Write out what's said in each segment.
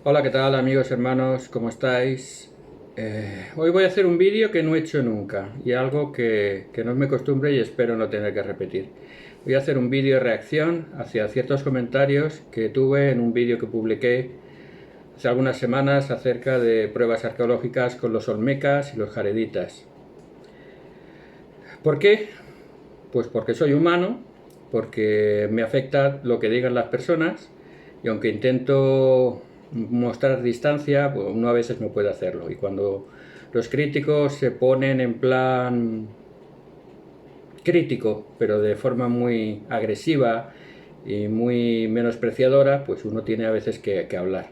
Hola, ¿qué tal amigos, hermanos? ¿Cómo estáis? Hoy voy a hacer un vídeo que no he hecho nunca y algo que no es mi costumbre y espero no tener que repetir. Voy a hacer un vídeo de reacción hacia ciertos comentarios que tuve en un vídeo que publiqué hace algunas semanas acerca de pruebas arqueológicas con los olmecas y los jareditas. ¿Por qué? Pues porque soy humano, porque me afecta lo que digan las personas y aunque intento mostrar distancia, pues uno a veces no puede hacerlo. Y cuando los críticos se ponen en plan crítico, pero de forma muy agresiva y muy menospreciadora, pues uno tiene a veces que hablar.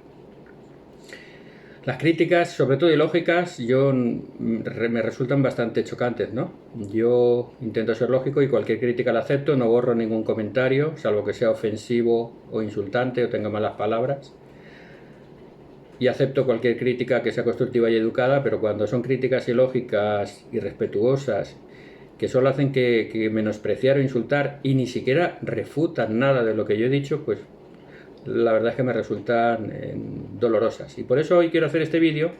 Las críticas, sobre todo ilógicas, me resultan bastante chocantes, ¿no? Yo intento ser lógico y cualquier crítica la acepto, no borro ningún comentario, salvo que sea ofensivo o insultante o tenga malas palabras. Y acepto cualquier crítica que sea constructiva y educada, pero cuando son críticas ilógicas, irrespetuosas, que solo hacen que menospreciar o insultar y ni siquiera refutan nada de lo que yo he dicho, pues la verdad es que me resultan dolorosas. Y por eso hoy quiero hacer este vídeo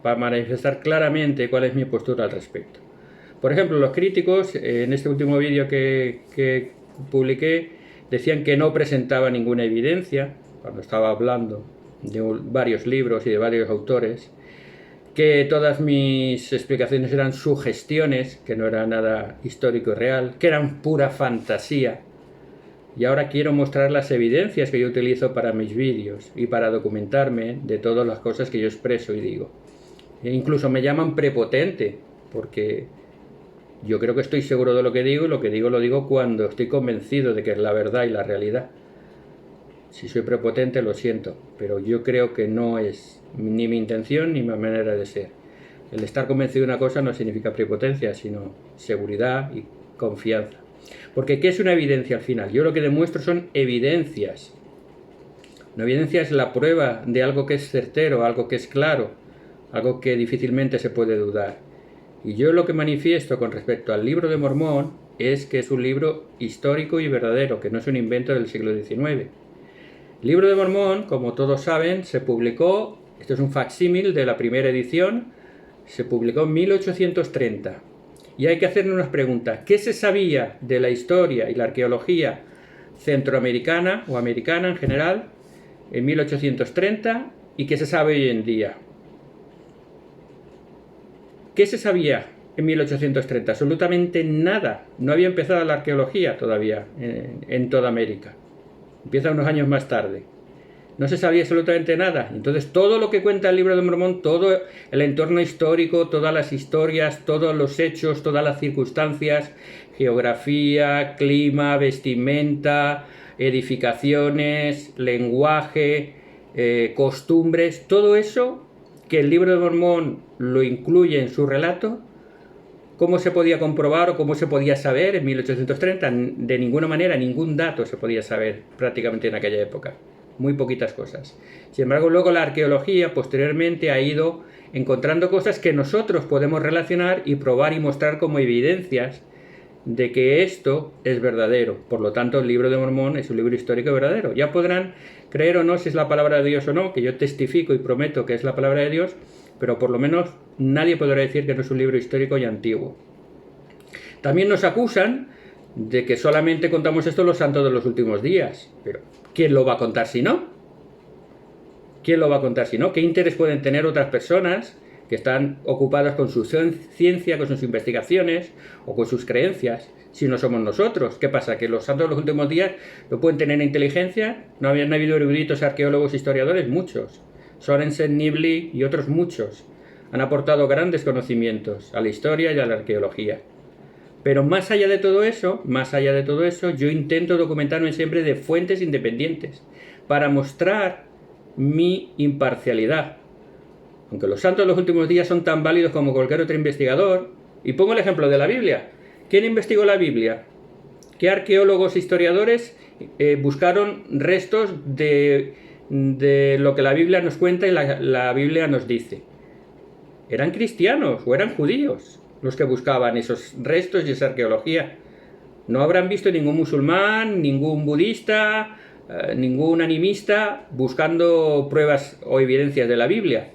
para manifestar claramente cuál es mi postura al respecto. Por ejemplo, los críticos en este último vídeo que publiqué decían que no presentaba ninguna evidencia cuando estaba hablando de varios libros y de varios autores, que todas mis explicaciones eran sugestiones, que no era nada histórico y real, que eran pura fantasía. Y ahora quiero mostrar las evidencias que yo utilizo para mis vídeos y para documentarme de todas las cosas que yo expreso y digo. E incluso me llaman prepotente, porque yo creo que estoy seguro de lo que digo y lo que digo lo digo cuando estoy convencido de que es la verdad y la realidad. Si soy prepotente lo siento, pero yo creo que no es ni mi intención ni mi manera de ser. El estar convencido de una cosa no significa prepotencia, sino seguridad y confianza. Porque ¿qué es una evidencia al final? Yo lo que demuestro son evidencias. Una evidencia es la prueba de algo que es certero, algo que es claro, algo que difícilmente se puede dudar. Y yo lo que manifiesto con respecto al libro de Mormón es que es un libro histórico y verdadero, que no es un invento del siglo XIX. El libro de Mormón, como todos saben, se publicó, esto es un facsímil de la primera edición, se publicó en 1830. Y hay que hacernos unas preguntas. ¿Qué se sabía de la historia y la arqueología centroamericana o americana en general en 1830 y qué se sabe hoy en día? ¿Qué se sabía en 1830? Absolutamente nada. No había empezado la arqueología todavía en toda América. Empieza unos años más tarde. No se sabía absolutamente nada. Entonces todo lo que cuenta el libro de Mormón, todo el entorno histórico, todas las historias, todos los hechos, todas las circunstancias, geografía, clima, vestimenta, edificaciones, lenguaje, costumbres, todo eso que el libro de Mormón lo incluye en su relato, ¿cómo se podía comprobar o cómo se podía saber en 1830? De ninguna manera, ningún dato se podía saber prácticamente en aquella época. Muy poquitas cosas. Sin embargo, luego la arqueología posteriormente ha ido encontrando cosas que nosotros podemos relacionar y probar y mostrar como evidencias de que esto es verdadero. Por lo tanto, el libro de Mormón es un libro histórico verdadero. Ya podrán creer o no si es la palabra de Dios o no, que yo testifico y prometo que es la palabra de Dios, pero por lo menos nadie podrá decir que no es un libro histórico y antiguo. También nos acusan de que solamente contamos esto los santos de los últimos días. Pero ¿quién lo va a contar si no? ¿Quién lo va a contar si no? ¿Qué interés pueden tener otras personas que están ocupadas con su ciencia, con sus investigaciones o con sus creencias, si no somos nosotros? ¿Qué pasa? ¿Que los santos de los últimos días no pueden tener inteligencia? ¿No habían habido eruditos, arqueólogos, historiadores? Muchos. Sorensen, Nibley y otros muchos han aportado grandes conocimientos a la historia y a la arqueología. Pero más allá de todo eso, yo intento documentarme siempre de fuentes independientes para mostrar mi imparcialidad. Aunque los santos de los últimos días son tan válidos como cualquier otro investigador. Y pongo el ejemplo de la Biblia. ¿Quién investigó la Biblia? ¿Qué arqueólogos e historiadores buscaron restos de lo que la Biblia nos cuenta y la Biblia nos dice? ¿Eran cristianos o eran judíos los que buscaban esos restos y esa arqueología? No habrán visto ningún musulmán, ningún budista, ningún animista buscando pruebas o evidencias de la Biblia,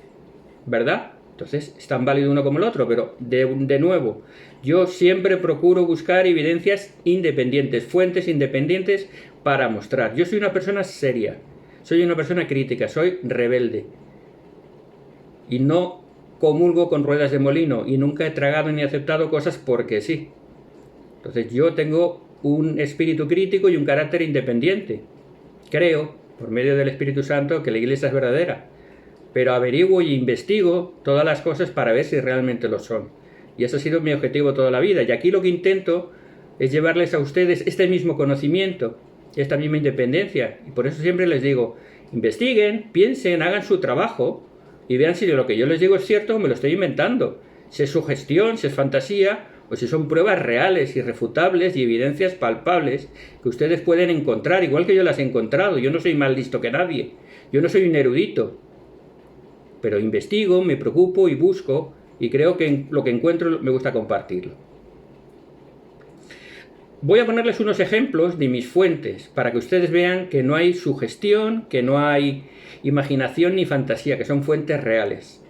¿verdad? Entonces es tan válido uno como el otro, pero de nuevo, yo siempre procuro buscar evidencias independientes, fuentes independientes para mostrar. Yo soy una persona seria, soy una persona crítica, soy rebelde y no comulgo con ruedas de molino y nunca he tragado ni aceptado cosas porque sí. Entonces yo tengo un espíritu crítico y un carácter independiente. Creo, por medio del Espíritu Santo, que la Iglesia es verdadera, pero averiguo y investigo todas las cosas para ver si realmente lo son. Y ese ha sido mi objetivo toda la vida. Y aquí lo que intento es llevarles a ustedes este mismo conocimiento, esta misma independencia. Y por eso siempre les digo, investiguen, piensen, hagan su trabajo y vean si lo que yo les digo es cierto o me lo estoy inventando. Si es sugestión, si es fantasía, o si son pruebas reales, irrefutables y evidencias palpables que ustedes pueden encontrar, igual que yo las he encontrado. Yo no soy más listo que nadie, yo no soy un erudito, pero investigo, me preocupo y busco, y creo que lo que encuentro me gusta compartirlo. Voy a ponerles unos ejemplos de mis fuentes para que ustedes vean que no hay sugestión, que no hay imaginación ni fantasía, que son fuentes reales.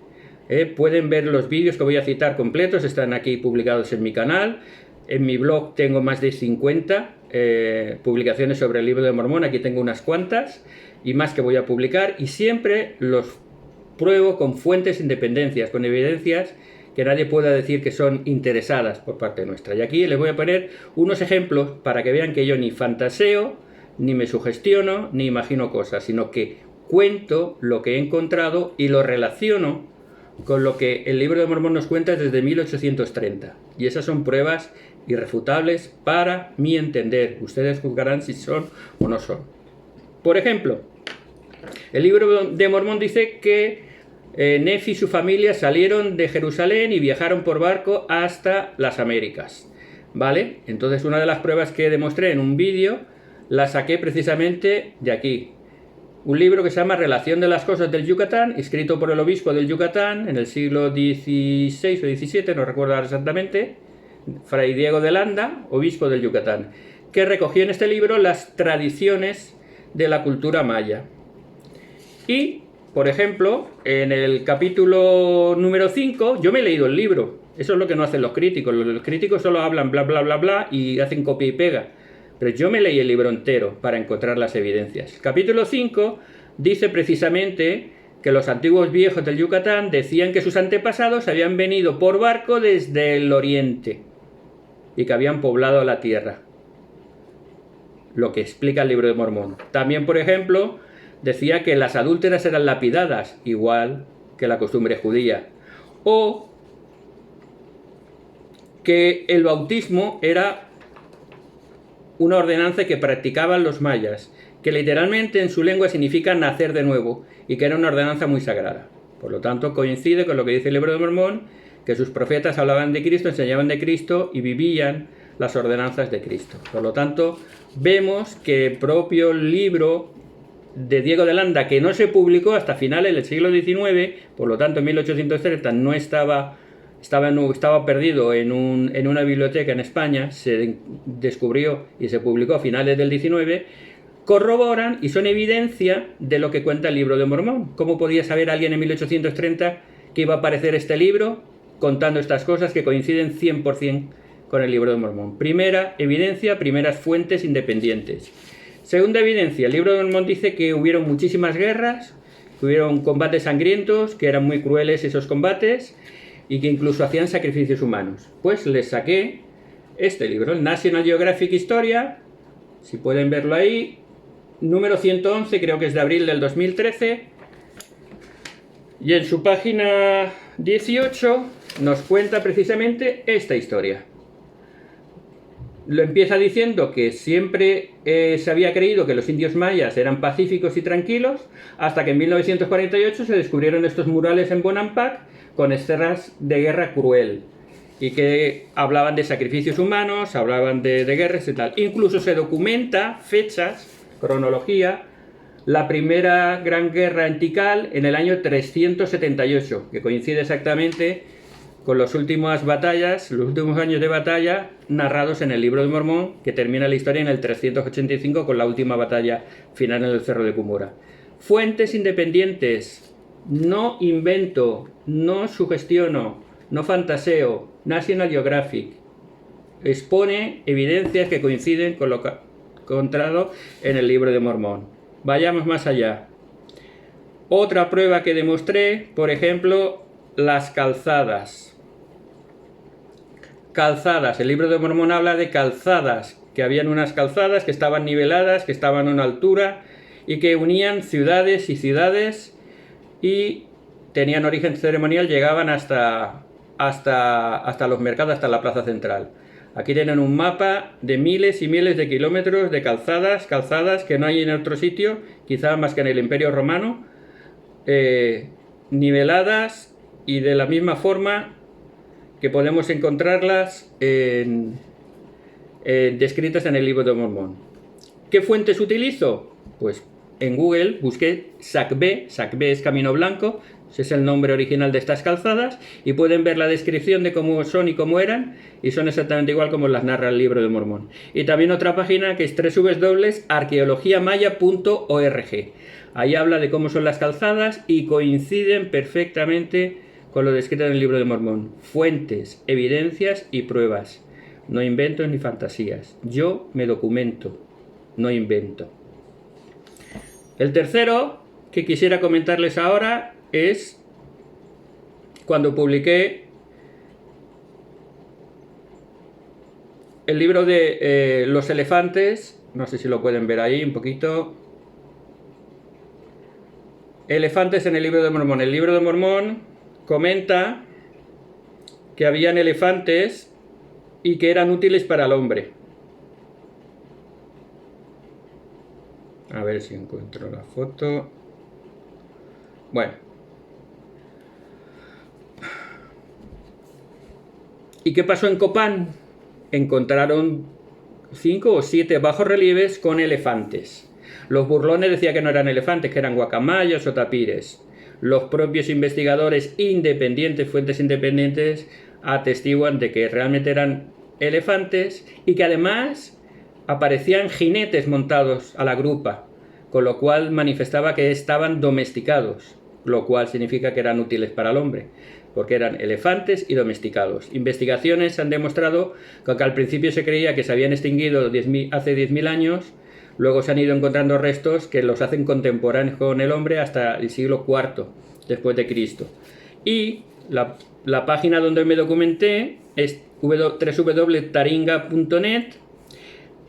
Pueden ver los vídeos que voy a citar completos, están aquí publicados en mi canal. En mi blog tengo más de 50 publicaciones sobre el libro de Mormón, aquí tengo unas cuantas y más que voy a publicar, y siempre los pruebo con fuentes independientes, con evidencias que nadie pueda decir que son interesadas por parte nuestra. Y aquí les voy a poner unos ejemplos para que vean que yo ni fantaseo, ni me sugestiono, ni imagino cosas, sino que cuento lo que he encontrado y lo relaciono con lo que el libro de Mormón nos cuenta desde 1830. Y esas son pruebas irrefutables para mi entender. Ustedes juzgarán si son o no son. Por ejemplo, el libro de Mormón dice que Nefi y su familia salieron de Jerusalén y viajaron por barco hasta las Américas. ¿Vale? Entonces una de las pruebas que demostré en un vídeo la saqué precisamente de aquí. Un libro que se llama Relación de las Cosas del Yucatán, escrito por el obispo del Yucatán en el siglo XVI o XVII, no recuerdo exactamente, Fray Diego de Landa, obispo del Yucatán, que recogió en este libro las tradiciones de la cultura maya. Y, por ejemplo, en el capítulo número 5, yo me he leído el libro. Eso es lo que no hacen los críticos. Los críticos solo hablan bla, bla, bla, bla y hacen copia y pega. Pero yo me leí el libro entero para encontrar las evidencias. El capítulo 5 dice precisamente que los antiguos viejos del Yucatán decían que sus antepasados habían venido por barco desde el oriente y que habían poblado la tierra. Lo que explica el libro de Mormón. También, por ejemplo, decía que las adúlteras eran lapidadas, igual que la costumbre judía. O que el bautismo era una ordenanza que practicaban los mayas, que literalmente en su lengua significa nacer de nuevo, y que era una ordenanza muy sagrada. Por lo tanto, coincide con lo que dice el libro de Mormón, que sus profetas hablaban de Cristo, enseñaban de Cristo y vivían las ordenanzas de Cristo. Por lo tanto, vemos que el propio libro de Diego de Landa, que no se publicó hasta finales del siglo XIX, por lo tanto en 1830 no estaba perdido en una biblioteca en España, se descubrió y se publicó a finales del XIX, corroboran y son evidencia de lo que cuenta el libro de Mormón. ¿Cómo podía saber alguien en 1830 que iba a aparecer este libro contando estas cosas que coinciden 100% con el libro de Mormón? Primera evidencia, primeras fuentes independientes. Segunda evidencia, el libro de Mormón dice que hubieron muchísimas guerras, que hubieron combates sangrientos, que eran muy crueles esos combates, y que incluso hacían sacrificios humanos. Pues les saqué este libro, el National Geographic Historia, si pueden verlo ahí, número 111, creo que es de abril del 2013, y en su página 18 nos cuenta precisamente esta historia. Lo empieza diciendo que siempre se había creído que los indios mayas eran pacíficos y tranquilos, hasta que en 1948 se descubrieron estos murales en Bonampak con escenas de guerra cruel, y que hablaban de sacrificios humanos, hablaban de guerras y tal. Incluso se documenta fechas, cronología, la primera gran guerra en Tikal en el año 378, que coincide exactamente con las últimas batallas, los últimos años de batalla narrados en el Libro de Mormón, que termina la historia en el 385 con la última batalla final en el Cerro de Cumorah. Fuentes independientes, no invento, no sugestiono, no fantaseo, National Geographic. Expone evidencias que coinciden con lo encontrado en el Libro de Mormón. Vayamos más allá. Otra prueba que demostré, por ejemplo, las calzadas. Calzadas, el Libro de Mormón habla de calzadas, que habían unas calzadas que estaban niveladas, que estaban a una altura y que unían ciudades y ciudades y tenían origen ceremonial, llegaban hasta los mercados, hasta la plaza central. Aquí tienen un mapa de miles y miles de kilómetros de calzadas que no hay en otro sitio, quizá más que en el Imperio Romano, niveladas y de la misma forma que podemos encontrarlas descritas en el Libro de Mormón. ¿Qué fuentes utilizo? Pues en Google busqué Sacbé es Camino Blanco, ese es el nombre original de estas calzadas, y pueden ver la descripción de cómo son y cómo eran, y son exactamente igual como las narra el Libro de Mormón. Y también otra página que es www.arqueologiamaya.org. Ahí habla de cómo son las calzadas y coinciden perfectamente con lo descrito en el Libro de Mormón. Fuentes, evidencias y pruebas. No inventos ni fantasías. Yo me documento, no invento. El tercero que quisiera comentarles ahora es cuando publiqué el libro de los elefantes. No sé si lo pueden ver ahí un poquito. Elefantes en el Libro de Mormón. El Libro de Mormón comenta que habían elefantes y que eran útiles para el hombre. A ver si encuentro la foto. Bueno. ¿Y qué pasó en Copán? Encontraron 5 o 7 bajorrelieves con elefantes. Los burlones decían que no eran elefantes, que eran guacamayos o tapires. Los propios investigadores independientes, fuentes independientes, atestiguan de que realmente eran elefantes y que además aparecían jinetes montados a la grupa, con lo cual manifestaba que estaban domesticados, lo cual significa que eran útiles para el hombre, porque eran elefantes y domesticados. Investigaciones han demostrado que aunque al principio se creía que se habían extinguido hace 10.000 años, luego se han ido encontrando restos que los hacen contemporáneos con el hombre hasta el siglo IV después de Cristo. Y la página donde me documenté es www.taringa.net.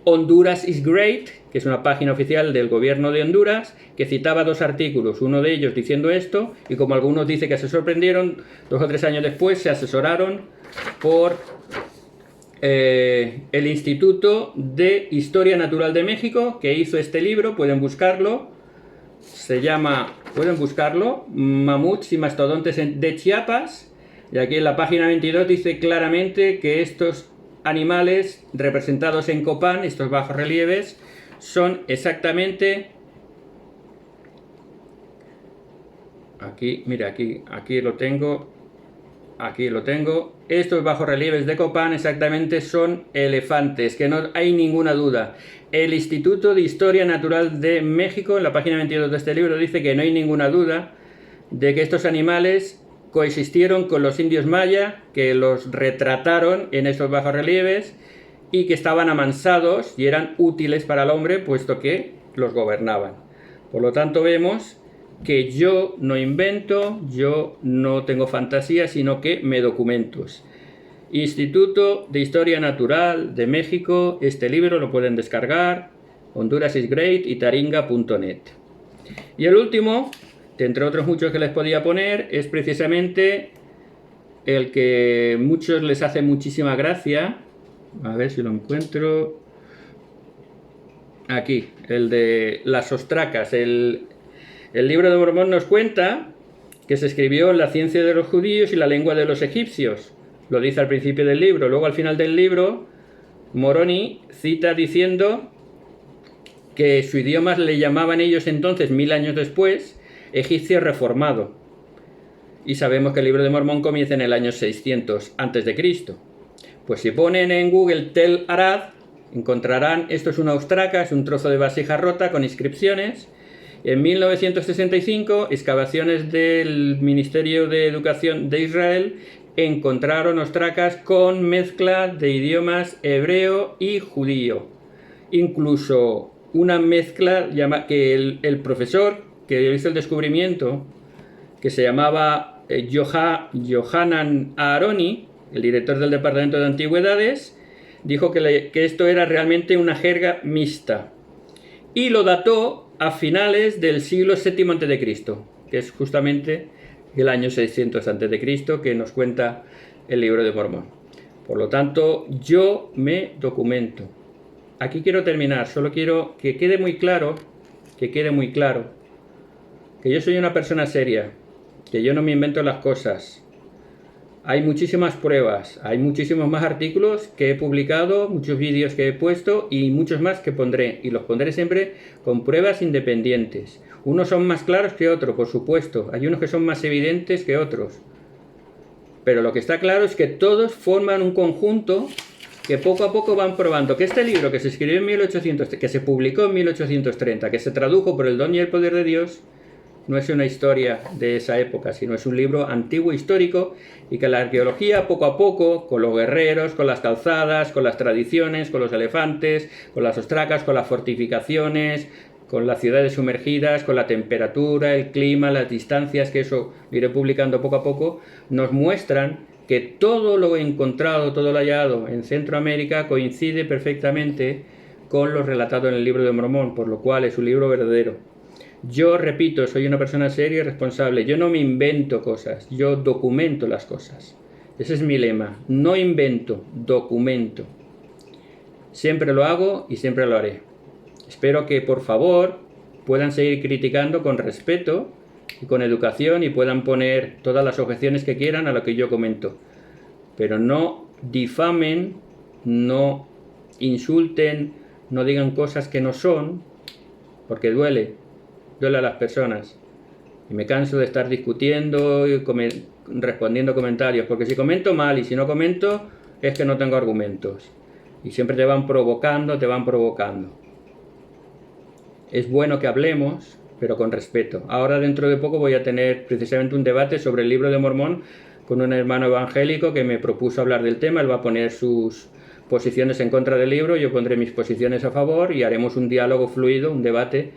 Honduras is Great, que es una página oficial del gobierno de Honduras, que citaba 2 artículos, uno de ellos diciendo esto, y como algunos dicen que se sorprendieron, 2 o 3 años después se asesoraron por el Instituto de Historia Natural de México, que hizo este libro. Pueden buscarlo, pueden buscarlo, Mamuts y Mastodontes de Chiapas, y aquí en la página 22 dice claramente que estos animales representados en Copán, estos bajorrelieves, son exactamente, aquí, mira, aquí lo tengo, estos bajorrelieves de Copán exactamente son elefantes, que no hay ninguna duda. El Instituto de Historia Natural de México, en la página 22 de este libro, dice que no hay ninguna duda de que estos animales coexistieron con los indios maya, que los retrataron en estos bajorrelieves y que estaban amansados y eran útiles para el hombre, puesto que los gobernaban. Por lo tanto, vemos que yo no invento, yo no tengo fantasía, sino que me documento. Instituto de Historia Natural de México, este libro lo pueden descargar, Honduras is Great y taringa.net. Y el último, entre otros muchos que les podía poner, es precisamente el que muchos les hace muchísima gracia. A ver si lo encuentro. Aquí, el de las ostracas. El Libro de Mormón nos cuenta que se escribió en la ciencia de los judíos y la lengua de los egipcios. Lo dice al principio del libro. Luego al final del libro, Moroni cita diciendo que su idioma le llamaban ellos entonces, 1000 años después, egipcio reformado. Y sabemos que el Libro de Mormón comienza en el año 600 a.C. Pues si ponen en Google Tel Arad, encontrarán, esto es una ostraca, es un trozo de vasija rota con inscripciones. En 1965, excavaciones del Ministerio de Educación de Israel encontraron ostracas con mezcla de idiomas hebreo y judío. Incluso una mezcla que el profesor que hizo el descubrimiento, que se llamaba Johanan Aaroni, el director del Departamento de Antigüedades, dijo que esto era realmente una jerga mixta. Y lo dató a finales del siglo VII a.C., que es justamente el año 600 a.C., que nos cuenta el Libro de Mormón. Por lo tanto, yo me documento. Aquí quiero terminar, solo quiero que quede muy claro, que yo soy una persona seria, que yo no me invento las cosas. Hay muchísimas pruebas, hay muchísimos más artículos que he publicado, muchos vídeos que he puesto y muchos más que pondré. Y los pondré siempre con pruebas independientes. Unos son más claros que otros, por supuesto. Hay unos que son más evidentes que otros. Pero lo que está claro es que todos forman un conjunto que poco a poco van probando que este libro que se escribió en 1800, que se publicó en 1830, que se tradujo por el don y el poder de Dios, no es una historia de esa época, sino es un libro antiguo histórico y que la arqueología poco a poco, con los guerreros, con las calzadas, con las tradiciones, con los elefantes, con las ostracas, con las fortificaciones, con las ciudades sumergidas, con la temperatura, el clima, las distancias, que eso lo iré publicando poco a poco, nos muestran que todo lo encontrado, todo lo hallado en Centroamérica coincide perfectamente con lo relatado en el Libro de Mormón, por lo cual es un libro verdadero. Yo, repito, soy una persona seria y responsable. Yo no me invento cosas, yo documento las cosas. Ese es mi lema. No invento, documento. Siempre lo hago y siempre lo haré. Espero que, por favor, puedan seguir criticando con respeto y con educación y puedan poner todas las objeciones que quieran a lo que yo comento. Pero no difamen, no insulten, no digan cosas que no son, porque duele a las personas. Y me canso de estar discutiendo y respondiendo comentarios, porque si comento mal y si no comento es que no tengo argumentos. Y siempre te van provocando. Es bueno que hablemos, pero con respeto. Ahora dentro de poco voy a tener precisamente un debate sobre el Libro de Mormón con un hermano evangélico que me propuso hablar del tema. Él va a poner sus posiciones en contra del libro, yo pondré mis posiciones a favor y haremos un diálogo fluido, un debate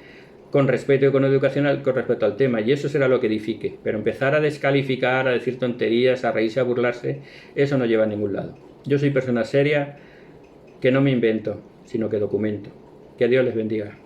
con respeto y con educación con respecto al tema, y eso será lo que edifique. Pero empezar a descalificar, a decir tonterías, a reírse, a burlarse, eso no lleva a ningún lado. Yo soy persona seria, que no me invento, sino que documento. Que Dios les bendiga.